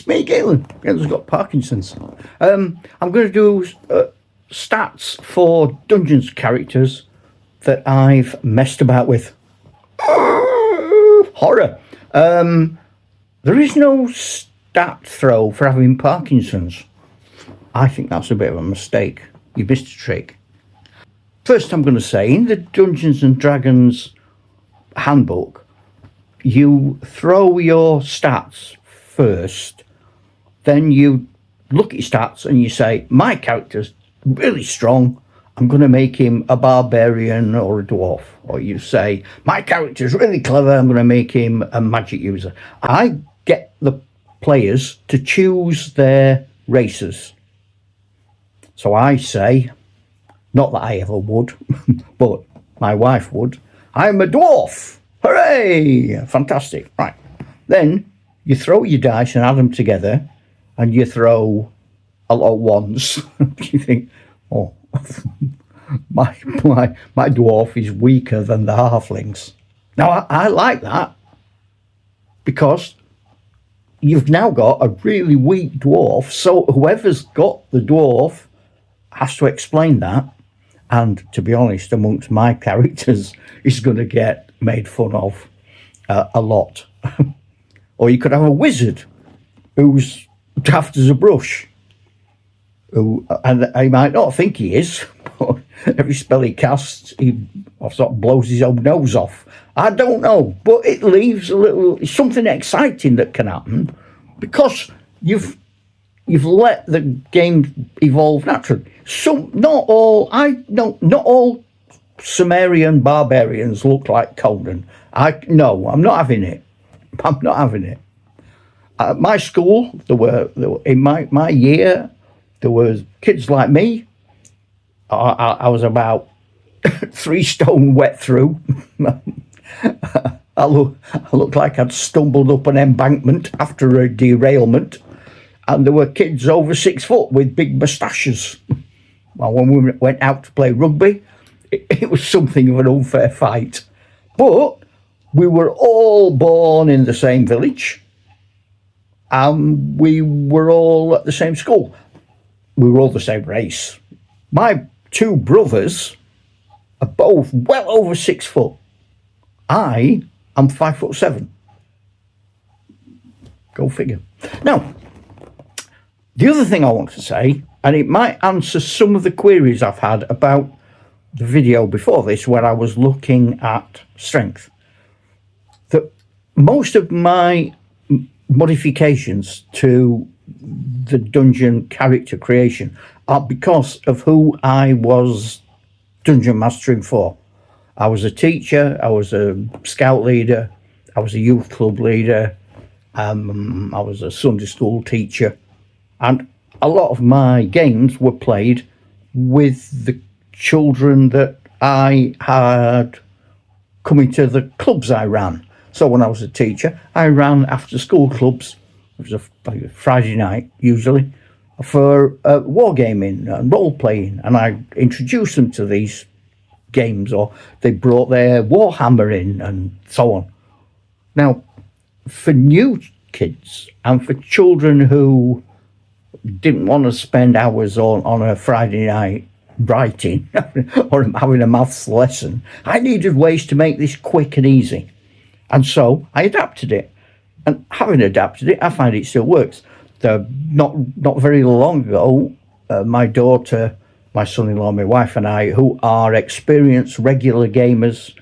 me, Galen. Galen's got Parkinson's. I'm going to do stats for Dungeons characters that I've messed about with. Horror. There is no stat throw for having Parkinson's. I think that's a bit of a mistake. You missed a trick. First, I'm going to say, in the Dungeons and Dragons handbook, you throw your stats first, then you look at your stats and you say, my character's really strong, I'm going to make him a barbarian or a dwarf. Or you say, my character's really clever, I'm going to make him a magic user. I get the players to choose their races. So I say, not that I ever would, but my wife would, I'm a dwarf. Hooray! Fantastic. Right. Then you throw your dice and add them together, and you throw a lot of ones. You think, oh, my dwarf is weaker than the halflings. Now, I like that, because you've now got a really weak dwarf, so whoever's got the dwarf has to explain that. And to be honest, amongst my characters, is going to get made fun of a lot. Or you could have a wizard who's daft as a brush, and I might not think he is, but every spell he casts, he sort of blows his own nose off. I don't know, but it leaves something exciting that can happen, because you've let the game evolve naturally. Not all Sumerian barbarians look like Conan. No, I'm not having it. I'm not having it. At my school, there were in my year, there was kids like me. I was about 3 stone wet through. I looked like I'd stumbled up an embankment after a derailment. And there were kids over 6 foot with big moustaches. Well, when we went out to play rugby, it was something of an unfair fight. But we were all born in the same village, and we were all at the same school. We were all the same race. My 2 brothers are both well over 6 foot. I am 5'7". Go figure. Now, the other thing I want to say, and it might answer some of the queries I've had about the video before this, where I was looking at strength, that most of my modifications to the dungeon character creation are because of who I was dungeon mastering for. I was a teacher, I was a scout leader, I was a youth club leader, I was a Sunday school teacher, and a lot of my games were played with the children that I had coming to the clubs I ran. So when I was a teacher, I ran after school clubs. It was a Friday night usually, for wargaming and role playing, and I introduced them to these games, or they brought their Warhammer in and so on. Now, for new kids and for children who didn't want to spend hours on a Friday night writing or having a maths lesson, I needed ways to make this quick and easy. And so I adapted it. And having adapted it, I find it still works. Not very long ago, my daughter, my son-in-law, my wife and I, who are experienced regular gamers,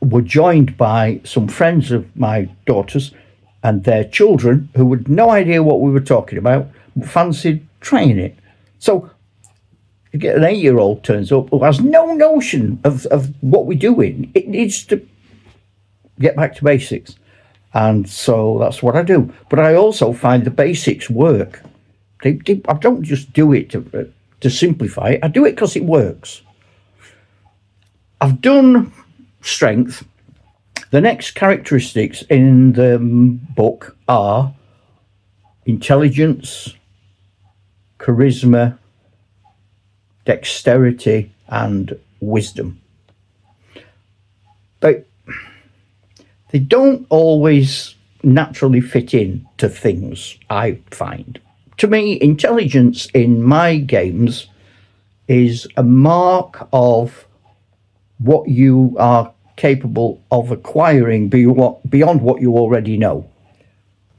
were joined by some friends of my daughter's and their children who had no idea what we were talking about, fancied trying it. So you get an 8-year-old turns up who has no notion of what we're doing. It needs to get back to basics. And so that's what I do. But I also find the basics work. I don't just do it to simplify it. I do it because it works. I've done strength. The next characteristics in the book are intelligence, charisma, dexterity, and wisdom. They don't always naturally fit in to things, I find. To me, intelligence in my games is a mark of what you are capable of acquiring beyond what you already know.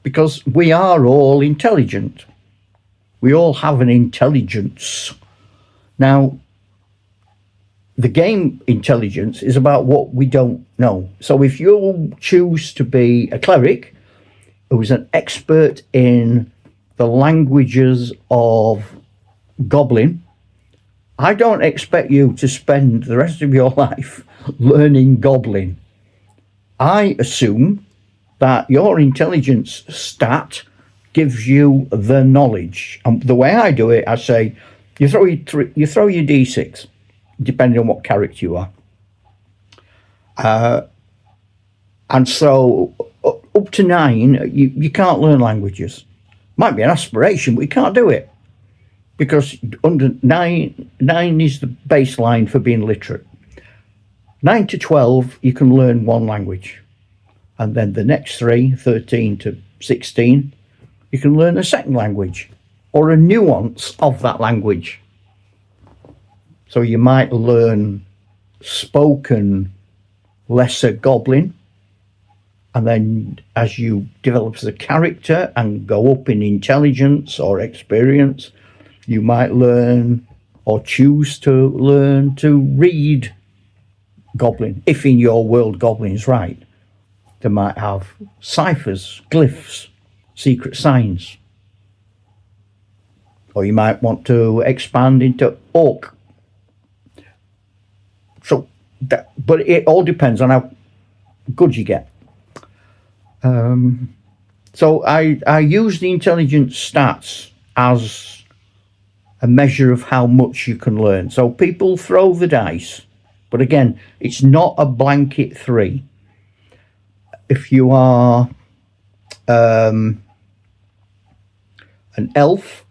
Because we are all intelligent. We all have an intelligence. Now, the game intelligence is about what we don't know. So if you choose to be a cleric who's an expert in the languages of Goblin, I don't expect you to spend the rest of your life learning Goblin. I assume that your intelligence stat gives you the knowledge. And the way I do it, I say, you throw your D6, depending on what character you are. And so up to 9, you can't learn languages. Might be an aspiration, but you can't do it. Because under 9 is the baseline for being literate. 9 to 12, you can learn one language. And then the next 3, 13 to 16, you can learn a second language or a nuance of that language. So you might learn spoken lesser Goblin, and then as you develop as a character and go up in intelligence or experience, you might learn or choose to learn to read Goblin. If in your world Goblin's right, they might have ciphers, glyphs, secret signs. Or you might want to expand into Orc. So, but it all depends on how good you get. So I use the intelligence stats as a measure of how much you can learn. So people throw the dice, but again, it's not a blanket 3. If you are an elf,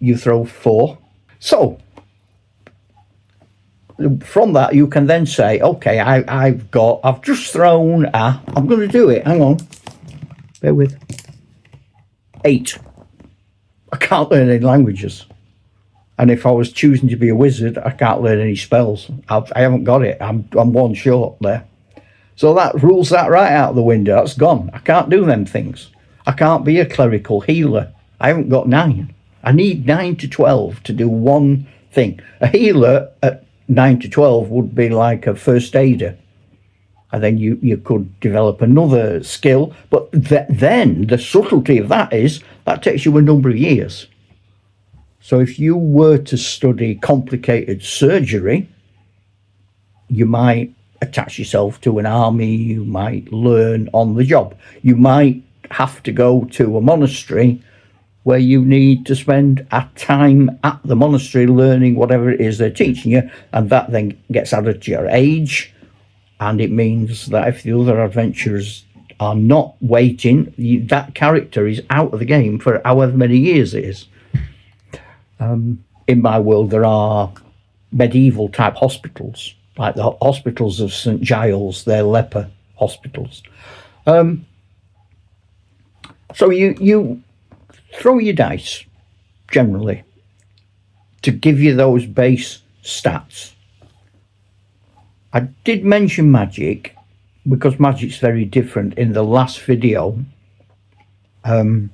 you throw 4. So from that, you can then say, okay, I've just thrown I'm going to do it. Hang on. Bear with. 8. I can't learn any languages. And if I was choosing to be a wizard, I can't learn any spells. I haven't got it. I'm 1 short there. So that rules that right out the window. That's gone. I can't do them things. I can't be a clerical healer. I haven't got 9. I need 9 to 12 to do one thing. A healer at 9 to 12 would be like a first aider. And then you could develop another skill. But then the subtlety of that is that takes you a number of years. So if you were to study complicated surgery, you might attach yourself to an army, you might learn on the job. You might have to go to a monastery where you need to spend a time at the monastery learning whatever it is they're teaching you, and that then gets added to your age, and it means that if the other adventurers are not waiting, that character is out of the game for however many years it is. In my world, there are medieval type hospitals, like the hospitals of St. Giles, they're leper hospitals. So you throw your dice, generally, to give you those base stats. I did mention magic, because magic's very different in the last video. And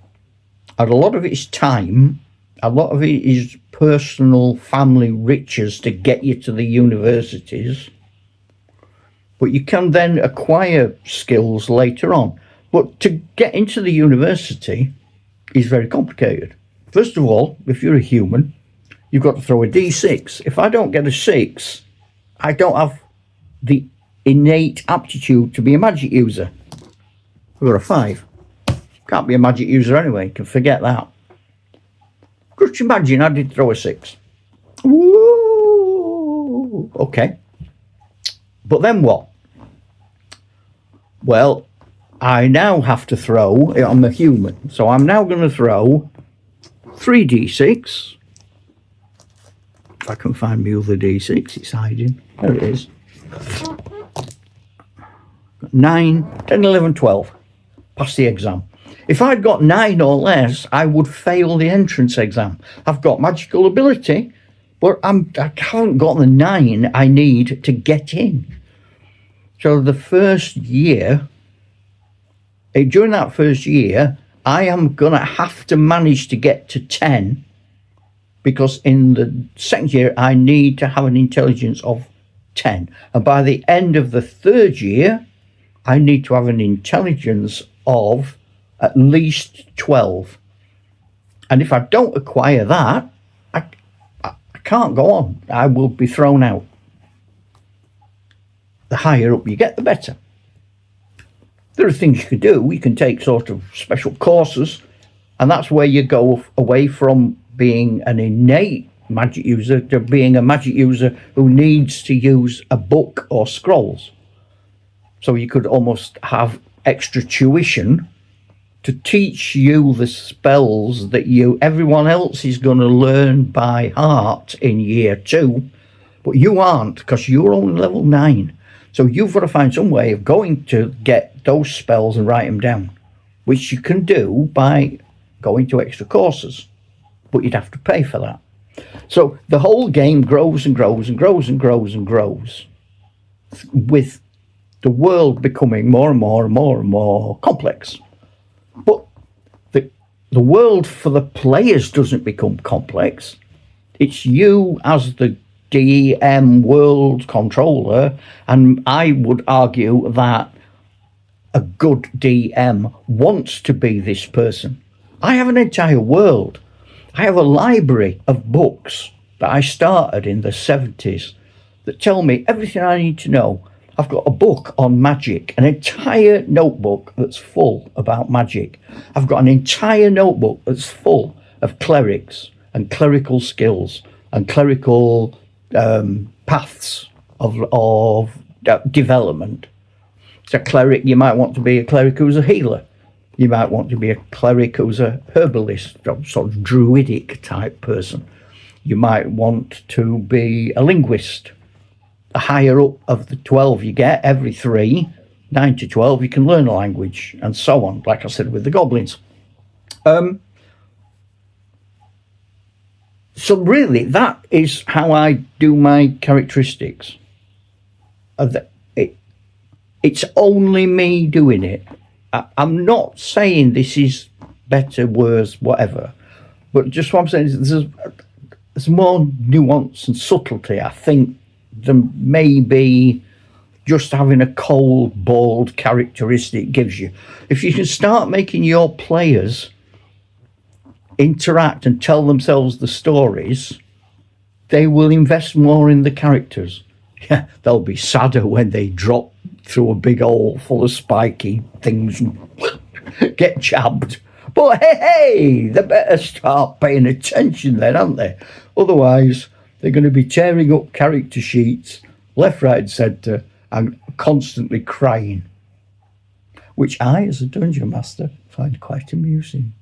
a lot of it's time, a lot of it is personal family riches to get you to the universities. But you can then acquire skills later on. But to get into the university is very complicated. First of all, if you're a human, you've got to throw a D6. If I don't get a 6, I don't have the innate aptitude to be a magic user. I've got a 5. Can't be a magic user anyway, you can forget that. Just imagine I did throw a 6. Woo! Okay. But then what? Well, I now have to throw, I'm a human, so I'm now going to throw 3d6. If I can find my other d6, it's hiding. There it is. 9, 10, 11, 12. pass the exam. If I'd got 9 or less, I would fail the entrance exam. I've got magical ability, but I haven't got the 9 I need to get in. So the first year, during that first year, I am going to have to manage to get to 10, because in the second year, I need to have an intelligence of 10. And by the end of the third year, I need to have an intelligence of at least 12. And if I don't acquire that, I can't go on. I will be thrown out. The higher up you get, the better. There are things you can do. You can take sort of special courses, and that's where you go away from being an innate magic user to being a magic user who needs to use a book or scrolls. So you could almost have extra tuition to teach you the spells that everyone else is going to learn by heart in year 2, but you aren't, because you're only level 9. So you've got to find some way of going to get those spells and write them down, which you can do by going to extra courses, but you'd have to pay for that. So the whole game grows and grows and grows and grows and grows, with the world becoming more and more and more and more complex. But the world for the players doesn't become complex. It's you as the DM world controller, and I would argue that a good DM wants to be this person. I have an entire world. I have a library of books that I started in the 70s that tell me everything I need to know. I've got a book on magic, an entire notebook that's full about magic. I've got an entire notebook that's full of clerics and clerical skills and clerical paths of development. So a cleric, you might want to be a cleric who's a healer. You might want to be a cleric who's a herbalist, sort of druidic type person. You might want to be a linguist. The higher up of the 12 you get, every 3, 9 to 12, you can learn a language, and so on, like I said with the goblins. So really, that is how I do my characteristics. It's only me doing it. I'm not saying this is better, worse, whatever, but just what I'm saying is there's more nuance and subtlety, I think, than maybe just having a cold, bald characteristic gives you. If you can start making your players interact and tell themselves the stories, they will invest more in the characters. Yeah, they'll be sadder when they drop through a big hole full of spiky things and get jabbed. But hey, they better start paying attention then, aren't they? Otherwise, they're going to be tearing up character sheets left, right, and centre and constantly crying, which I, as a dungeon master, find quite amusing.